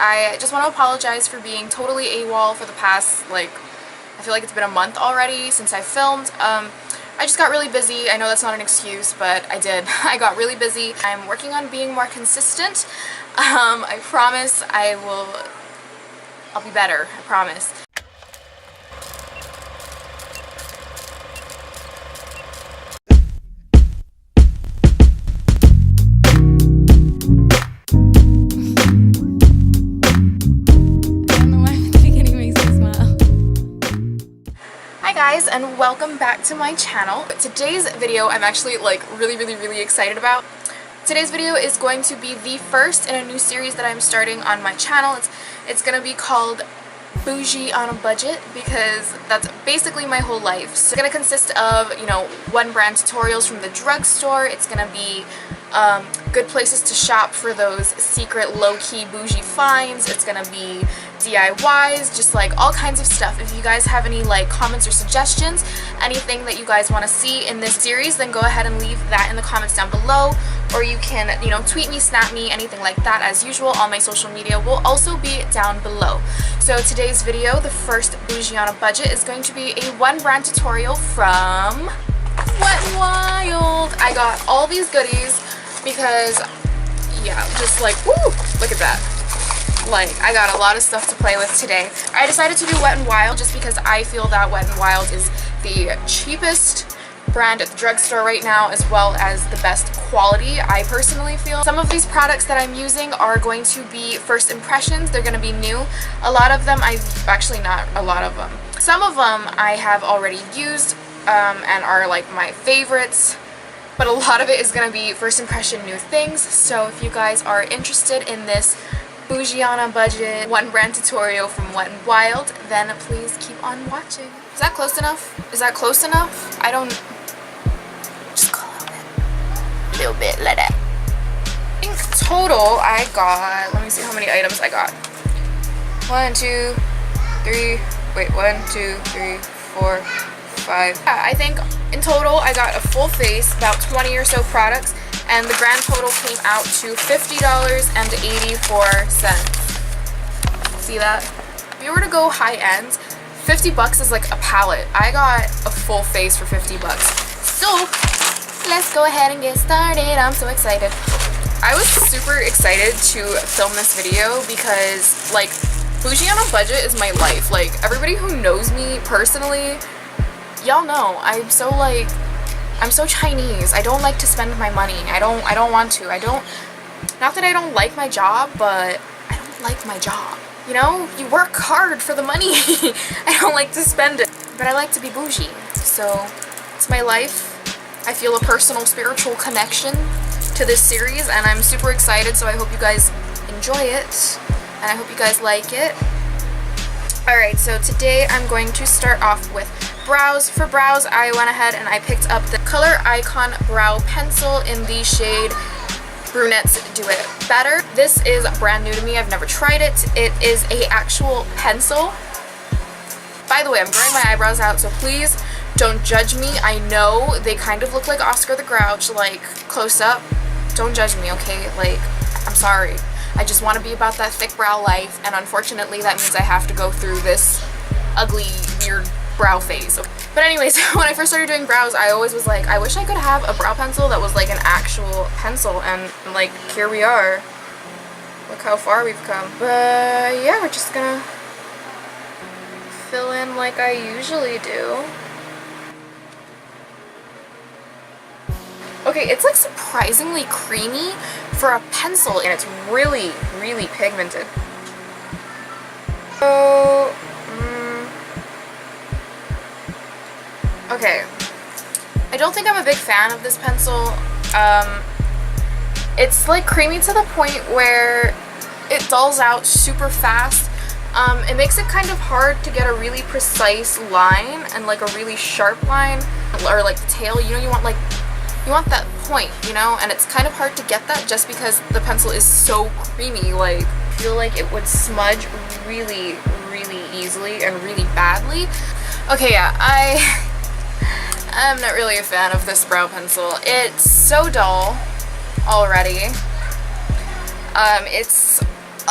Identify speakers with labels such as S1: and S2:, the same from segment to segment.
S1: I just want to apologize for being totally AWOL for the past, like, I feel like it's been a month already since I filmed. I just got really busy. I know that's not an excuse, but I did. I got really busy. I'm working on being more consistent. I promise I'll be better. I promise. Guys, and welcome back to my channel. Today's video I'm actually like really excited about. Today's video is going to be the first in a new series that I'm starting on my channel. It's gonna be called Bougie on a Budget, because that's basically my whole life. So it's gonna consist of, you know, one brand tutorials from the drugstore. It's gonna be good places to shop for those secret low-key bougie finds. It's gonna be DIYs, just like all kinds of stuff. If you guys have any like comments or suggestions, anything that you guys want to see in this series, then go ahead and leave that in the comments down below, or you can, you know, tweet me, snap me, anything like that. As usual, all my social media will also be down below. So today's video, the first Bougie on a Budget, is going to be a one brand tutorial from Wet n Wild. I got all these goodies because, yeah, just like, woo, look at that. Like, I got a lot of stuff to play with today. I decided to do Wet n Wild just because I feel that Wet n Wild is the cheapest brand at the drugstore right now, as well as the best quality, I personally feel. Some of these products that I'm using are going to be first impressions. They're going to be new. A lot of them, actually not a lot of them. Some of them I have already used and are like my favorites. But a lot of it is going to be first impression new things. So if you guys are interested in this Bougie on a Budget one brand tutorial from Wet n Wild, then please keep on watching. Is that close enough? Is that close enough? I don't... Just go a little bit like that. I think total I got... Let me see how many items I got. 1, 2, 3... Wait, 1, 2, 3, 4, 5... Yeah, I think in total I got a full face, about 20 or so products, and the grand total came out to $50.84. See that? If you were to go high end, $50 is like a palette. I got a full face for $50. So let's go ahead and get started. I'm so excited. I was super excited to film this video because, like, Bougie on a Budget is my life. Like, everybody who knows me personally, y'all know I'm so Chinese. I don't like to spend my money. I don't want to. Not that I don't like my job, but I don't like my job. You know, you work hard for the money. I don't like to spend it, but I like to be bougie. So it's my life. I feel a personal spiritual connection to this series, and I'm super excited. So I hope you guys enjoy it, and I hope you guys like it. Alright, so today I'm going to start off with brows. For brows, I went ahead and I picked up the Color Icon Brow Pencil in the shade Brunettes Do It Better. This is brand new to me. I've never tried it. It is a actual pencil. By the way, I'm growing my eyebrows out, so please don't judge me. I know they kind of look like Oscar the Grouch, like close up. Don't judge me, okay? Like, I'm sorry. I just want to be about that thick brow life, and unfortunately that means I have to go through this ugly, weird brow phase. But anyways, when I first started doing brows, I always was like, I wish I could have a brow pencil that was like an actual pencil, and like, here we are. Look how far we've come. But yeah, we're just gonna fill in like I usually do. Okay, it's like surprisingly creamy for a pencil, and it's really pigmented. So okay, I don't think I'm a big fan of this pencil. It's like creamy to the point where it dulls out super fast. It makes it kind of hard to get a really precise line and like a really sharp line, or like the tail, you know, you want that point, you know, and it's kind of hard to get that just because the pencil is so creamy. Like, I feel like it would smudge really easily and really badly. Okay, yeah, I'm not really a fan of this brow pencil. It's so dull already. It's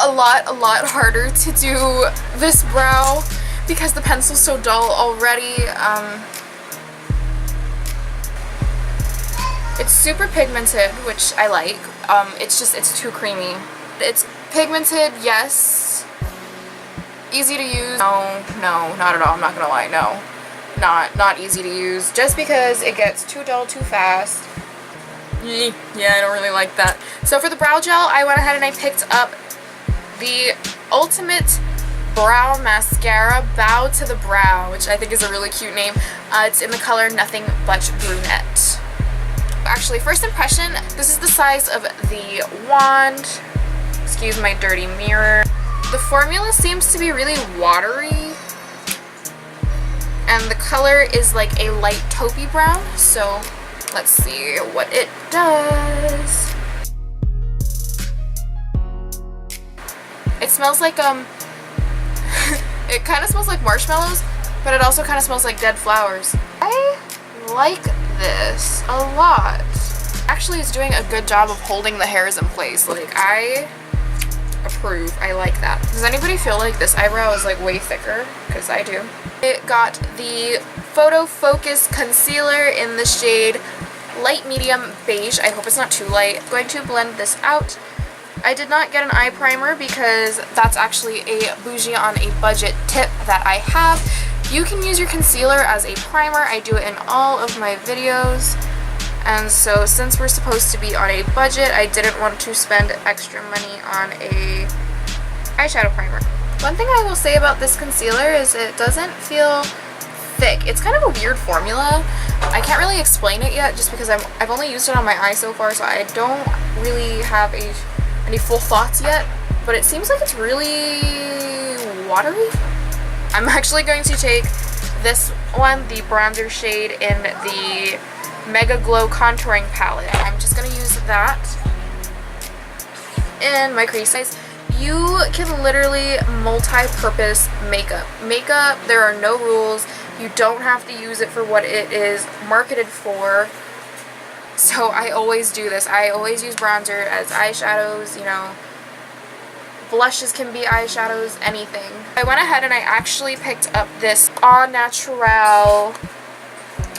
S1: a lot harder to do this brow because the pencil's so dull already. It's super pigmented, which I like. It's too creamy. It's pigmented, yes. Easy to use. No, not at all. I'm not gonna lie. No, not easy to use. Just because it gets too dull too fast. Yeah, I don't really like that. So for the brow gel, I went ahead and I picked up the Ultimate Brow Mascara Bow to the Brow, which I think is a really cute name. It's in the color Nothing But Brunette. Actually, first impression, this is the size of the wand. Excuse my dirty mirror. The formula seems to be really watery, and the color is like a light taupey brown, so let's see what it does. It smells like it kind of smells like marshmallows, but it also kind of smells like dead flowers. I like this a lot. Actually, it's doing a good job of holding the hairs in place. Like, I approve. I like that. Does anybody feel like this eyebrow is like way thicker? Because I do. It got the Photo Focus Concealer in the shade Light Medium Beige. I hope it's not too light. I'm going to blend this out. I did not get an eye primer because that's actually a bougie on a budget tip that I have. You can use your concealer as a primer. I do it in all of my videos. And so since we're supposed to be on a budget, I didn't want to spend extra money on a eyeshadow primer. One thing I will say about this concealer is it doesn't feel thick. It's kind of a weird formula. I can't really explain it yet just because I've only used it on my eye so far, so I don't really have any full thoughts yet, but it seems like it's really watery. I'm actually going to take this one, the bronzer shade in the Mega Glow Contouring Palette. I'm just going to use that in my crease. You can literally multi-purpose makeup. Makeup, there are no rules. You don't have to use it for what it is marketed for. So I always do this. I always use bronzer as eyeshadows, you know. Blushes can be eyeshadows, anything. I went ahead and I actually picked up this Au Naturel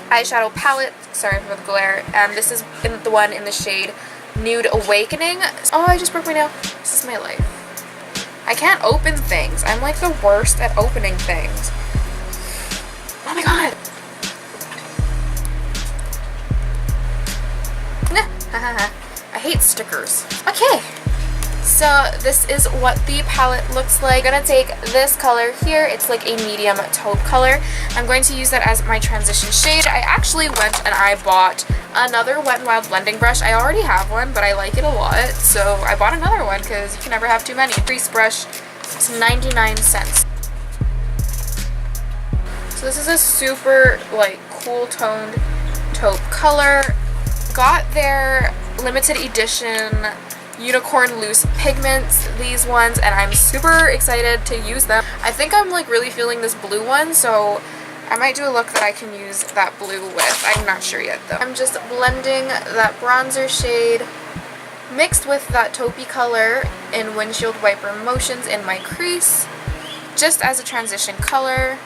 S1: eyeshadow palette. Sorry for the glare. And this is the one in the shade Nude Awakening. Oh, I just broke my nail. This is my life. I can't open things. I'm like the worst at opening things. Oh my god. I hate stickers. Okay. So this is what the palette looks like. I'm going to take this color here. It's like a medium taupe color. I'm going to use that as my transition shade. I actually went and I bought another Wet n Wild blending brush. I already have one, but I like it a lot. So I bought another one because you can never have too many. Crease brush, it's 99 cents. So this is a super like cool toned taupe color. Got their limited edition unicorn loose pigments, these ones, and I'm super excited to use them. I think I'm like really feeling this blue one, so I might do a look that I can use that blue with. I'm not sure yet though. I'm just blending that bronzer shade mixed with that taupey color in windshield wiper motions in my crease, just as a transition color.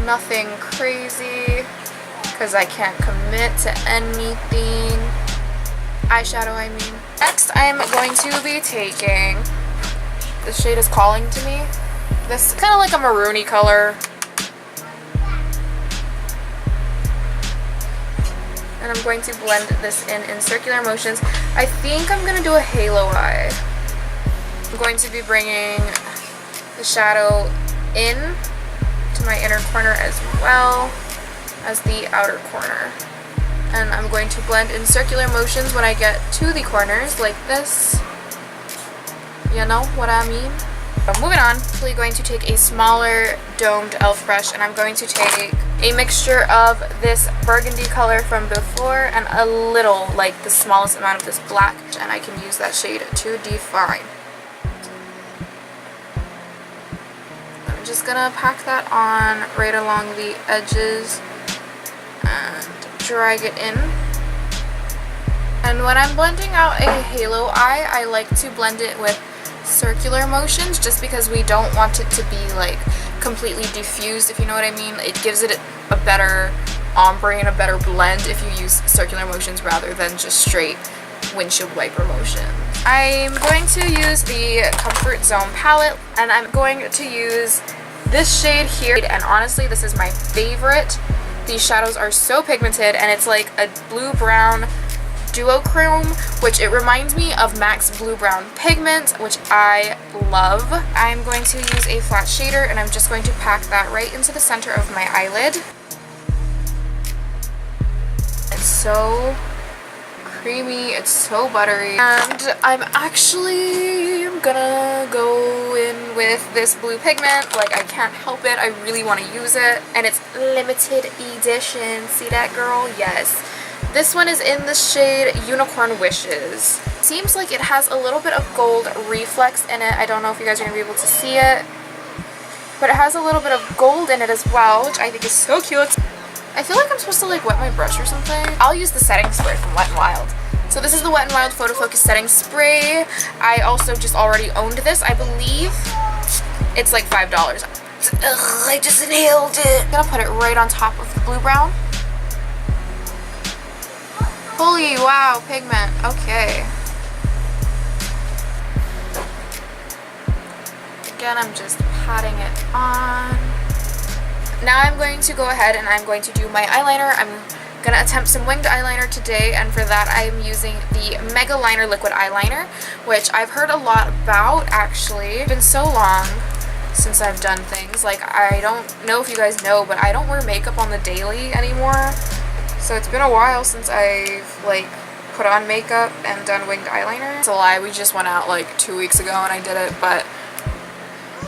S1: Nothing crazy because I can't commit to anything. Eyeshadow, I mean. Next, I'm going to be taking, this shade is calling to me. This is kind of like a maroony color. And I'm going to blend this in circular motions. I think I'm going to do a halo eye. I'm going to be bringing the shadow in to my inner corner as well as the outer corner. And I'm going to blend in circular motions when I get to the corners, like this. You know what I mean? But moving on, I'm actually going to take a smaller domed e.l.f. brush, and I'm going to take a mixture of this burgundy color from before and a little, like the smallest amount of this black, and I can use that shade to define. I'm just gonna pack that on right along the edges and drag it in. And when I'm blending out a halo eye, I like to blend it with circular motions, just because we don't want it to be like completely diffused, if you know what I mean. It gives it a better ombre and a better blend if you use circular motions rather than just straight windshield wiper motion. I'm going to use the Comfort Zone palette, and I'm going to use this shade here, and honestly this is my favorite. These shadows are so pigmented, and it's like a blue-brown duochrome, which it reminds me of MAC's Blue Brown Pigment, which I love. I'm going to use a flat shader, and I'm just going to pack that right into the center of my eyelid. It's so creamy, it's so buttery, and I'm actually gonna go in with this blue pigment. Like, I can't help it, I really want to use it, and it's limited edition. See that, girl? Yes. This one is in the shade Unicorn Wishes. Seems like it has a little bit of gold reflex in it. I don't know if you guys are gonna be able to see it, but it has a little bit of gold in it as well, which I think is so cute. I feel like I'm supposed to like wet my brush or something. I'll use the setting spray from Wet n Wild. So this is the Wet n Wild Photo Focus setting spray. I also just already owned this. I believe it's like $5. Ugh, I just inhaled it. I'm gonna put it right on top of the blue brown. Holy wow, pigment. Okay. Again, I'm just patting it on. Now I'm going to go ahead and I'm going to do my eyeliner. I'm going to attempt some winged eyeliner today, and for that I am using the Mega Liner Liquid Eyeliner, which I've heard a lot about actually. It's been so long since I've done things. Like, I don't know if you guys know, but I don't wear makeup on the daily anymore. So it's been a while since I've like put on makeup and done winged eyeliner. It's a lie, we just went out like 2 weeks ago and I did it, but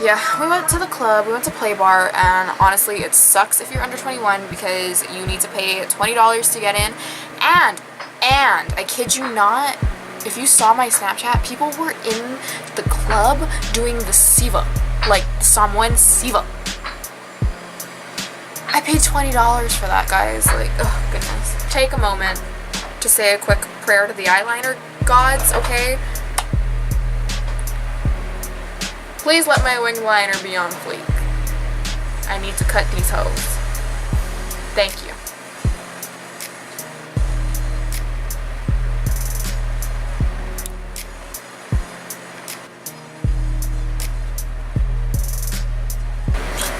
S1: yeah, we went to the club, we went to Play Bar, and honestly it sucks if you're under 21 because you need to pay $20 to get in, and I kid you not, if you saw my Snapchat, people were in the club doing the Siva, like the Samoan Siva. I paid $20 for that, guys. Like, oh goodness. Take a moment to say a quick prayer to the eyeliner gods, okay? Please let my winged liner be on fleek. I need to cut these hoes. Thank you.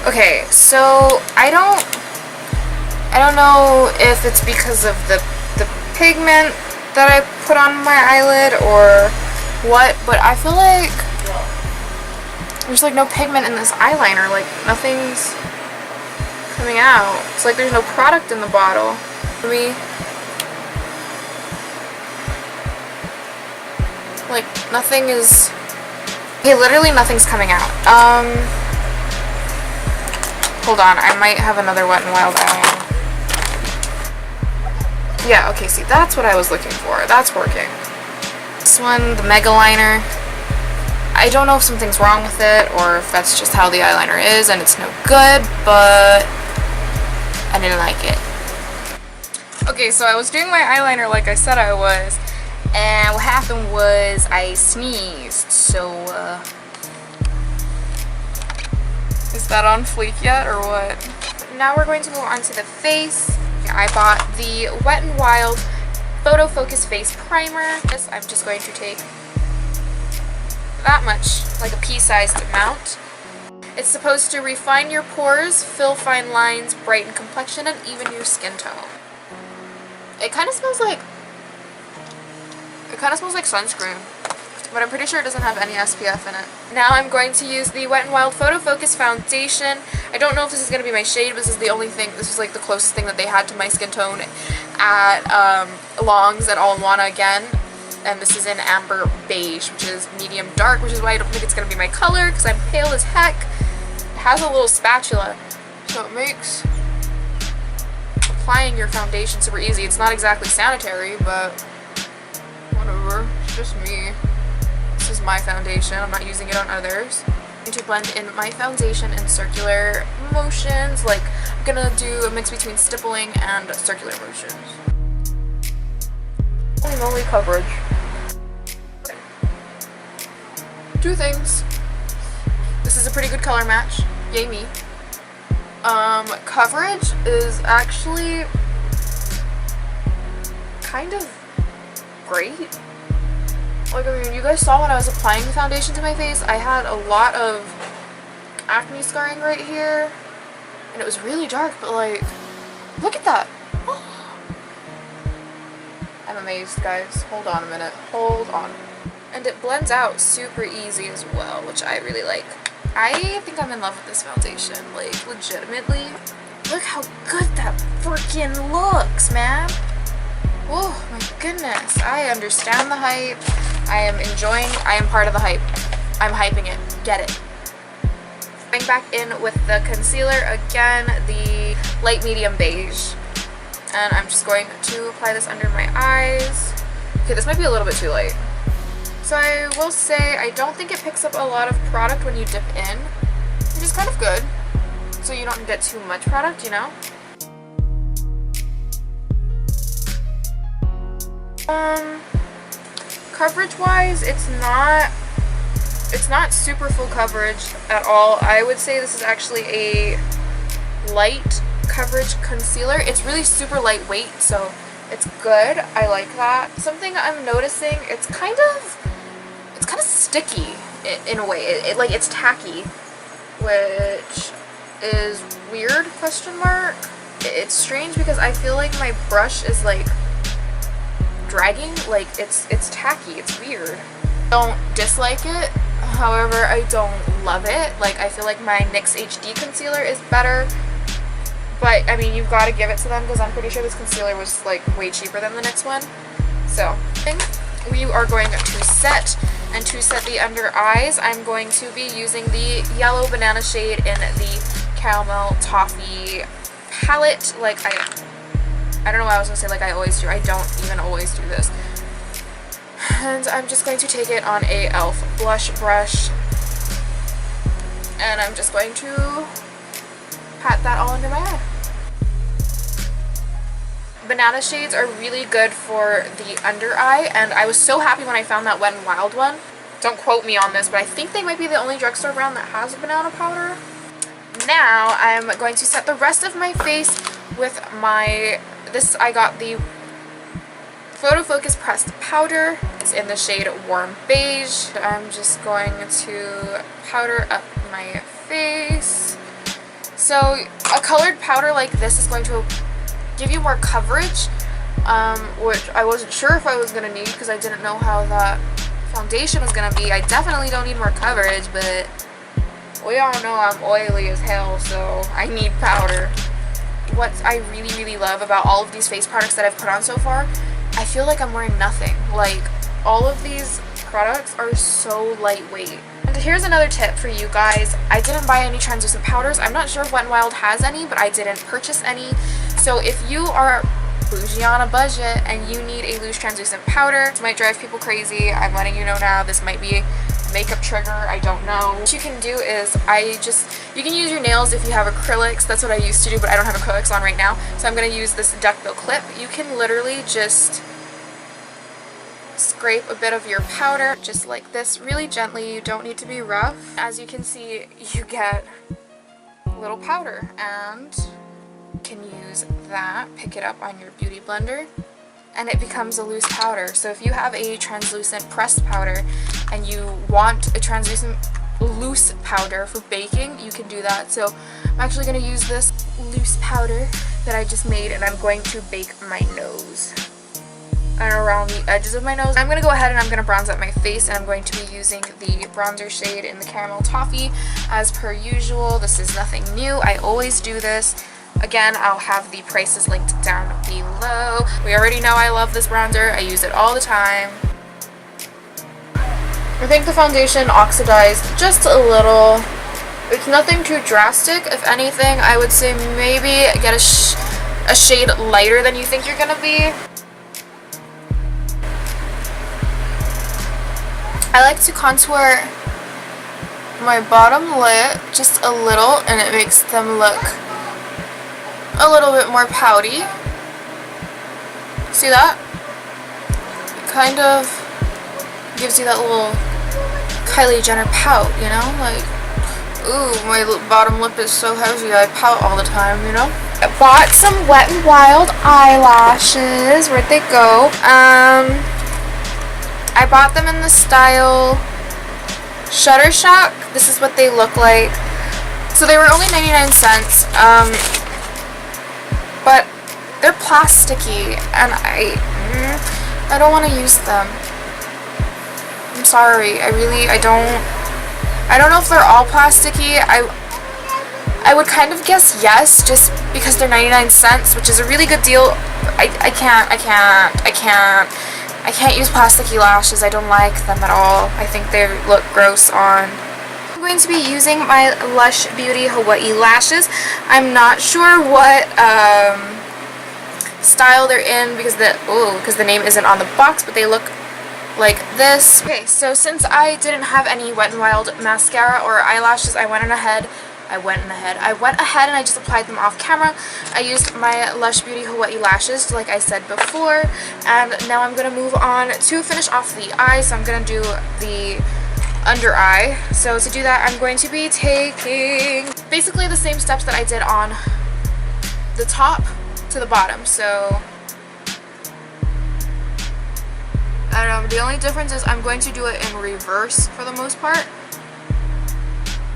S1: Okay, so I don't know if it's because of the pigment that I put on my eyelid or what, but I feel like there's like no pigment in this eyeliner. Like, nothing's coming out. It's like there's no product in the bottle. For me, like, nothing is, okay, literally nothing's coming out. Hold on, I might have another Wet n Wild eyeliner. Yeah, okay, see, that's what I was looking for. That's working. This one, the Mega Liner, I don't know if something's wrong with it or if that's just how the eyeliner is and it's no good, but I didn't like it. Okay, so I was doing my eyeliner like I said I was, and what happened was I sneezed, so, is that on fleek yet or what? Now we're going to move on to the face. I bought the Wet n Wild Photo Focus Face Primer. This I'm just going to take that much, like a pea-sized amount. It's supposed to refine your pores, fill fine lines, brighten complexion, and even your skin tone. It kind of smells like sunscreen, but I'm pretty sure it doesn't have any SPF in it. Now I'm going to use the Wet n Wild Photo Focus Foundation. I don't know if this is going to be my shade, but this is the only thing, this is like the closest thing that they had to my skin tone at Longs at All in One again. And this is in Amber Beige, which is medium dark, which is why I don't think it's going to be my color, because I'm pale as heck. It has a little spatula, so it makes applying your foundation super easy. It's not exactly sanitary, but whatever, it's just me. This is my foundation, I'm not using it on others. I'm going to blend in my foundation in circular motions, like I'm gonna do a mix between stippling and circular motions. Holy moly, coverage. two things. This is a pretty good color match. Yay me. Coverage is actually kind of great. Like, I mean, you guys saw when I was applying the foundation to my face, I had a lot of acne scarring right here, and it was really dark, but like, look at that. I'm amazed, guys. Hold on a minute. Hold on. And it blends out super easy as well, which I really like. I think I'm in love with this foundation, like, legitimately. Look how good that freaking looks, man. Oh my goodness. I understand the hype. I am part of the hype. I'm hyping it. Get it. Going back in with the concealer again, the light medium beige. And I'm just going to apply this under my eyes. Okay, this might be a little bit too light. So I will say I don't think it picks up a lot of product when you dip in, which is kind of good. So you don't get too much product, you know? Coverage wise, it's not super full coverage at all. I would say this is actually a light coverage concealer. It's really super lightweight, so it's good. I like that. Something I'm noticing, it's kind of sticky in a way. It's tacky, which is weird, question mark. It's strange because I feel like my brush is like dragging, like it's tacky, it's weird. I don't dislike it, however I don't love it. Like, I feel like my NYX HD concealer is better, but I mean, you've got to give it to them because I'm pretty sure this concealer was like way cheaper than the NYX one. So we are going to set, and to set the under eyes, I'm going to be using the yellow banana shade in the caramel toffee palette. Like, I don't know why I was gonna say like I always do. I don't even always do this. And I'm just going to take it on a e.l.f. blush brush, and I'm just going to pat that all under my eye. Banana shades are really good for the under eye, and I was so happy when I found that Wet n Wild one. Don't quote me on this, but I think they might be the only drugstore brand that has a banana powder. Now I'm going to set the rest of my face with my, I got the Photo Focus pressed powder. It's in the shade Warm Beige. I'm just going to powder up my face. So a colored powder like this is going to give you more coverage, which I wasn't sure if I was going to need because I didn't know how that foundation was going to be. I definitely don't need more coverage, but we all know I'm oily as hell, so I need powder. What I really, really love about all of these face products that I've put on so far, I feel like I'm wearing nothing. Like, all of these products are so lightweight. And here's another tip for you guys. I didn't buy any translucent powders. I'm not sure if Wet n Wild has any, but I didn't purchase any. So if you are bougie on a budget and you need a loose translucent powder, this might drive people crazy. I'm letting you know now. This might be a makeup trigger. I don't know. What you can do is you can use your nails if you have acrylics. That's what I used to do, but I don't have acrylics on right now. So I'm going to use this duckbill clip. You can literally just scrape a bit of your powder just like this, really gently. You don't need to be rough. As you can see, you get a little powder, and you can use that, pick it up on your beauty blender, and it becomes a loose powder. So if you have a translucent pressed powder and you want a translucent loose powder for baking, you can do that. So I'm actually going to use this loose powder that I just made, and I'm going to bake my nose and around the edges of my nose. I'm going to go ahead and I'm going to bronze up my face, and I'm going to be using the bronzer shade in the caramel toffee as per usual. This is nothing new. I always do this. Again, I'll have the prices linked down below. We already know I love this bronzer. I use it all the time. I think the foundation oxidized just a little. It's nothing too drastic. If anything, I would say maybe get a shade lighter than you think you're gonna be. I like to contour my bottom lip just a little, and it makes them look a little bit more pouty. See that? It kind of gives you that little Kylie Jenner pout, you know? Like, ooh, my bottom lip is so heavy, I pout all the time, you know? I bought some Wet n Wild eyelashes. Where'd they go? I bought them in the style Shuttershock. This is what they look like. So they were only 99 cents. But they're plasticky, and I don't want to use them. I'm sorry. I don't know if they're all plasticky. I would kind of guess yes, just because they're 99 cents, which is a really good deal. I can't use plasticky lashes. I don't like them at all. I think they look gross on. I'm going to be using my Lush Beauty Hawaii lashes. I'm not sure what style they're in because the name isn't on the box, but they look like this. Okay, so since I didn't have any Wet n Wild mascara or eyelashes, I went ahead and I just applied them off camera. I used my Lush Beauty Hawaii lashes, like I said before, and now I'm going to move on to finish off the eye. So I'm going to do the under eye. So to do that, I'm going to be taking basically the same steps that I did on the top to the bottom. So I don't know, the only difference is I'm going to do it in reverse for the most part.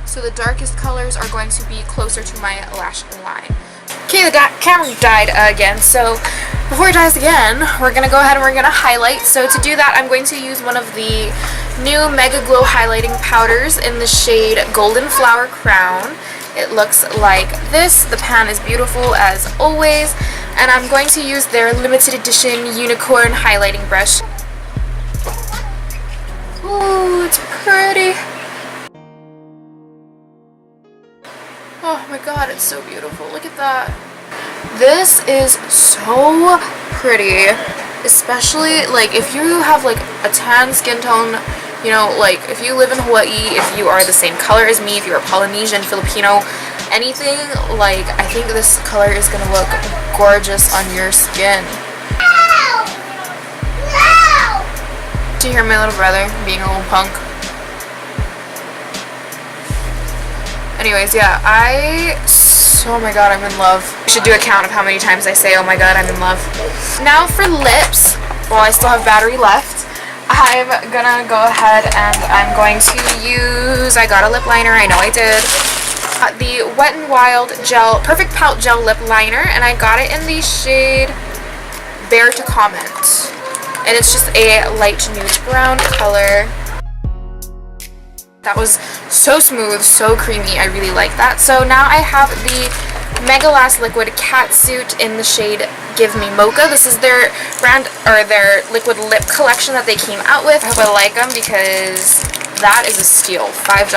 S1: So the darkest colors are going to be closer to my lash line. Okay, the camera died again, so before it dies again, we're going to go ahead and we're going to highlight. So to do that, I'm going to use one of the new Mega Glow highlighting powders in the shade Golden Flower Crown. It looks like this. The pan is beautiful as always, and I'm going to use their limited edition unicorn highlighting brush. Ooh, it's pretty. Oh my god, it's so beautiful. Look at that. This is so pretty. Especially, like, if you have, like, a tan skin tone, you know, like, if you live in Hawaii, if you are the same color as me, if you're a Polynesian, Filipino, anything, like, I think this color is gonna look gorgeous on your skin. Do you hear my little brother being a little punk? Anyways, yeah, oh my god, I'm in love. I should do a count of how many times I say, oh my god, I'm in love. Now for lips, while I still have battery left, I'm gonna go ahead and I'm going to use, I got a lip liner, I know I did, the Wet n Wild Gel, Perfect Pout Gel Lip Liner, and I got it in the shade Bare to Comment. And it's just a light nude brown color. That was so smooth, so creamy. I really like that. So now I have the Mega Last Liquid Catsuit in the shade Give Me Mocha. This is their brand, or their liquid lip collection that they came out with. I hope I like them because that is a steal. $5.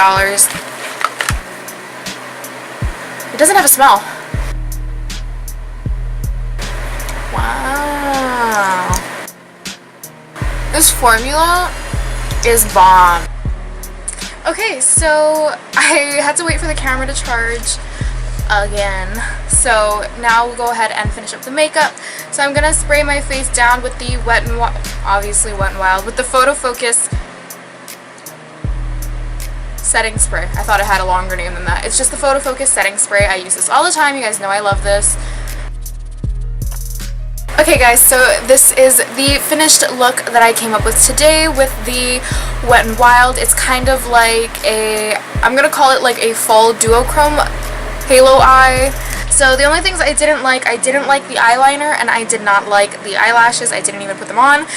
S1: It doesn't have a smell. Wow. This formula is bomb. Okay, so I had to wait for the camera to charge again. So now we'll go ahead and finish up the makeup. So I'm gonna spray my face down with the obviously Wet n Wild, with the Photo Focus setting spray. I thought it had a longer name than that. It's just the Photo Focus setting spray. I use this all the time. You guys know I love this. Okay guys, so this is the finished look that I came up with today with the Wet n Wild. It's kind of like I'm gonna call it like a fall duochrome halo eye. So the only things I didn't like the eyeliner, and I did not like the eyelashes. I didn't even put them on,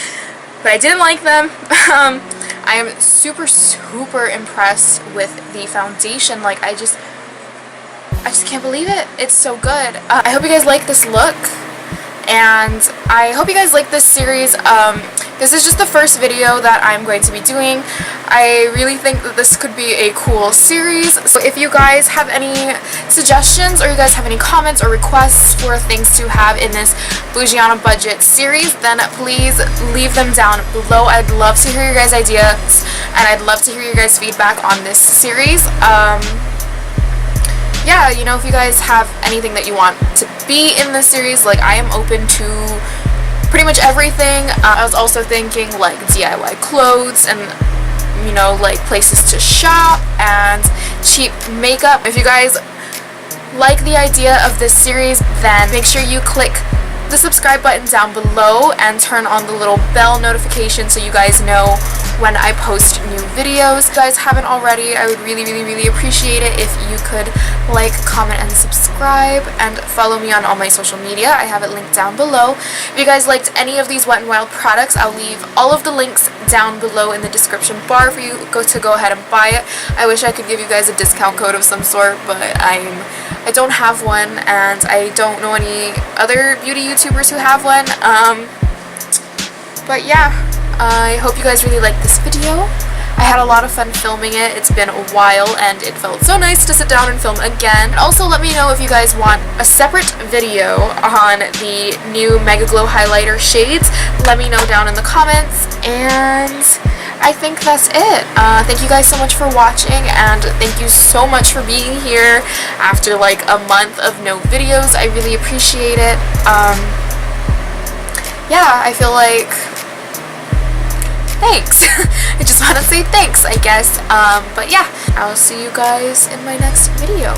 S1: but I didn't like them. I am super impressed with the foundation. Like, I just can't believe it. It's so good. I hope you guys like this look. And I hope you guys like this series. This is just the first video that I'm going to be doing. I really think that this could be a cool series. So if you guys have any suggestions, or you guys have any comments or requests for things to have in this Bougie on a Budget series, then please leave them down below. I'd love to hear your guys' ideas, and I'd love to hear your guys' feedback on this series. Yeah, you know, if you guys have anything that you want to be in this series, like, I am open to pretty much everything. I was also thinking, like, DIY clothes and, you know, like places to shop and cheap makeup. If you guys like the idea of this series, then make sure you click the subscribe button down below and turn on the little bell notification so you guys know when I post new videos. If you guys haven't already, I would really appreciate it if you could like, comment, and subscribe, and follow me on all my social media. I have it linked down below. If you guys liked any of these Wet n Wild products, I'll leave all of the links down below in the description bar for you to go ahead and buy it. I wish I could give you guys a discount code of some sort, but I don't have one, and I don't know any other beauty YouTubers who have one. But yeah, I hope you guys really liked this video. I had a lot of fun filming it. It's been a while and it felt so nice to sit down and film again. Also, let me know if you guys want a separate video on the new Mega Glow highlighter shades. Let me know down in the comments, and I think that's it. Thank you guys so much for watching, and thank you so much for being here after like a month of no videos. I really appreciate it. Yeah, I feel like thanks. I just want to say thanks, I guess. But yeah, I'll see you guys in my next video.